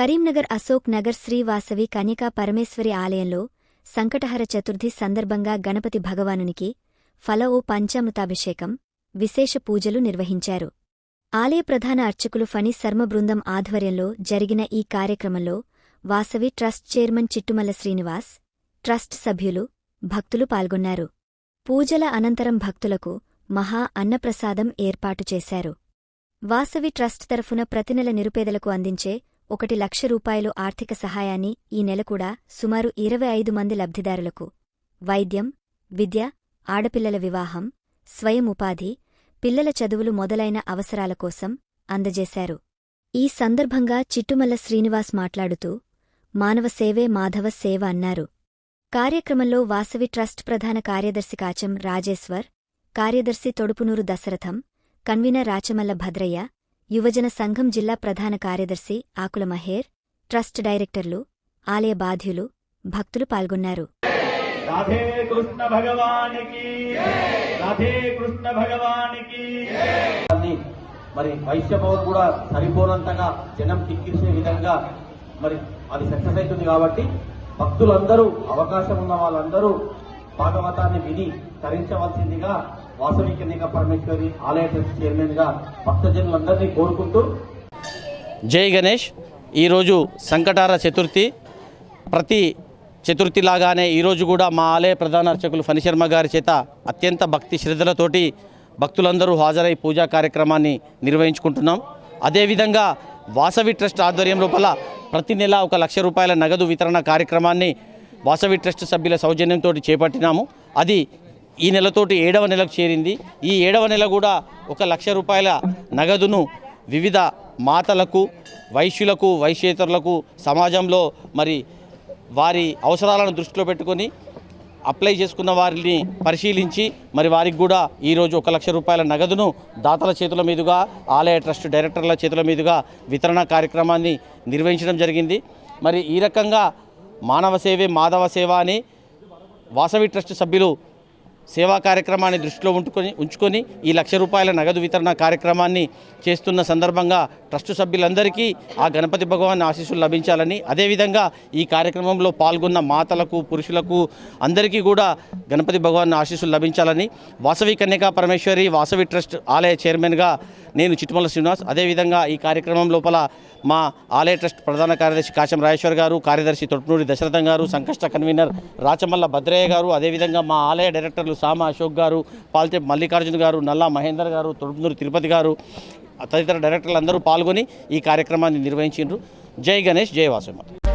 కరీంనగర్ అశోక్ నగర్ శ్రీ వాసవి కన్యకా పరమేశ్వరి ఆలయంలో సంకటహర చతుర్థి సందర్భంగా గణపతి భగవానునికి ఫల ఓ పంచామృతాభిషేకం విశేష పూజలు నిర్వహించారు. ఆలయ ప్రధాన అర్చకులు ఫణి శర్మ బృందం ఆధ్వర్యంలో జరిగిన ఈ కార్యక్రమంలో Vasavi trust chairman Chittumalla Srinivas, trust సభ్యులు, భక్తులు పాల్గొన్నారు. పూజల అనంతరం భక్తులకు మహా అన్నప్రసాదం ఏర్పాటు చేశారు. వాసవి ట్రస్ట్ తరఫున ప్రతినెల నిరుపేదలకు అందించే 1 లక్ష రూపాయలు ఆర్థిక సహాయాన్ని ఈ నెల కూడా సుమారు 25 మంది లబ్ధిదారులకు వైద్యం, విద్య, ఆడపిల్లల వివాహం, స్వయం ఉపాధి, పిల్లల చదువులు మొదలైన అవసరాల కోసం అందజేశారు. ఈ సందర్భంగా చిట్టుమల్ల శ్రీనివాస్ మాట్లాడుతూ మానవ సేవే మాధవ సేవ అన్నారు. కార్యక్రమంలో వాసవి ట్రస్ట్ ప్రధాన కార్యదర్శి కాచం రాజేశ్వర్, కార్యదర్శి తొడుపునూరు దశరథం, కన్వీనర్ రాచమల్ల భద్రయ్య, యువజన సంఘం జిల్లా ప్రధాన కార్యదర్శి ఆకుల మహేర్, ట్రస్ట్ డైరెక్టర్లు, ఆలయ బాధ్యులు, భక్తులు పాల్గొన్నారు. రాధే కృష్ణ భగవానికి, రాధే కృష్ణ భగవానికి. మరి వైశ్య భవన్ కూడా సరిపోనంతగా జనం కిక్కిరిసే విధంగా మరి అది సక్సెస్ అవుతుంది. కాబట్టి భక్తులందరూ, అవకాశం ఉన్న వాళ్ళందరూ భాగవతాన్ని విని తరించవలసిందిగా వాసవి కన్యకా పరమేశ్వరి ఆలయ ట్రస్ట్ చైర్మన్ గా భక్తజనులందరినీ కోరుకుంటూ. జై గణేష్. ఈరోజు సంకటహర చతుర్థి. ప్రతి చతుర్థిలాగానే ఈరోజు కూడా మా ఆలయ ప్రధాన అర్చకులు ఫణి శర్మ గారి చేత అత్యంత భక్తి శ్రద్ధలతోటి భక్తులందరూ హాజరై పూజా కార్యక్రమాన్ని నిర్వహించుకుంటున్నాం. అదేవిధంగా వాసవి ట్రస్ట్ ఆధ్వర్యం లోపల ప్రతి నెల 1 లక్ష రూపాయల నగదు వితరణ కార్యక్రమాన్ని వాసవి ట్రస్ట్ సభ్యుల సౌజన్యంతో చేపట్టినాము. అది ఈ నెలతోటి 7వ నెలకు చేరింది. ఈ 7వ నెల కూడా 1 లక్ష రూపాయల నగదును వివిధ మాతలకు, వైశ్యులకు, వైశ్యేతరులకు సమాజంలో మరి వారి అవసరాలను దృష్టిలో పెట్టుకొని అప్లై చేసుకున్న వారిని పరిశీలించి మరి వారికి కూడా ఈరోజు 1 లక్ష రూపాయల నగదును దాతల చేతుల మీదుగా, ఆలయ ట్రస్ట్ డైరెక్టర్ల చేతుల మీదుగా వితరణ కార్యక్రమాన్ని నిర్వహించడం జరిగింది. మరి ఈ రకంగా మానవ సేవే మాధవ సేవ అని వాసవి ట్రస్ట్ సభ్యులు సేవా కార్యక్రమాన్ని దృష్టిలో ఉంచుకొని ఈ 1 లక్ష రూపాయల నగదు వితరణ కార్యక్రమాన్ని చేస్తున్న సందర్భంగా ట్రస్టు సభ్యులందరికీ ఆ గణపతి భగవాన్ ఆశీస్సులు లభించాలని, అదేవిధంగా ఈ కార్యక్రమంలో పాల్గొన్న మాతలకు, పురుషులకు అందరికీ కూడా గణపతి భగవాన్ ఆశీస్సులు లభించాలని వాసవి కన్యకా పరమేశ్వరి వాసవి ట్రస్ట్ ఆలయ చైర్మన్గా నేను చిట్టుమల్ల శ్రీనివాస్, అదేవిధంగా ఈ కార్యక్రమం లోపల మా ఆలయ ట్రస్ట్ ప్రధాన కార్యదర్శి కాచం రాజేశ్వర్ గారు, కార్యదర్శి తొడుపునూరి దశరథం గారు, సంకష్ట కన్వీనర్ రాచమల్ల భద్రయ్య గారు, అదేవిధంగా మా ఆలయ డైరెక్టర్లు సామ అశోక్ గారు, పాల్తే మల్లికార్జున గారు, నల్లా మహేందర్ గారు, తొడుపునూరి తిరుపతి గారు తదితర డైరెక్టర్లు అందరూ పాల్గొని ఈ కార్యక్రమాన్ని నిర్వహించారు. జై గణేష్, జై వాసవి.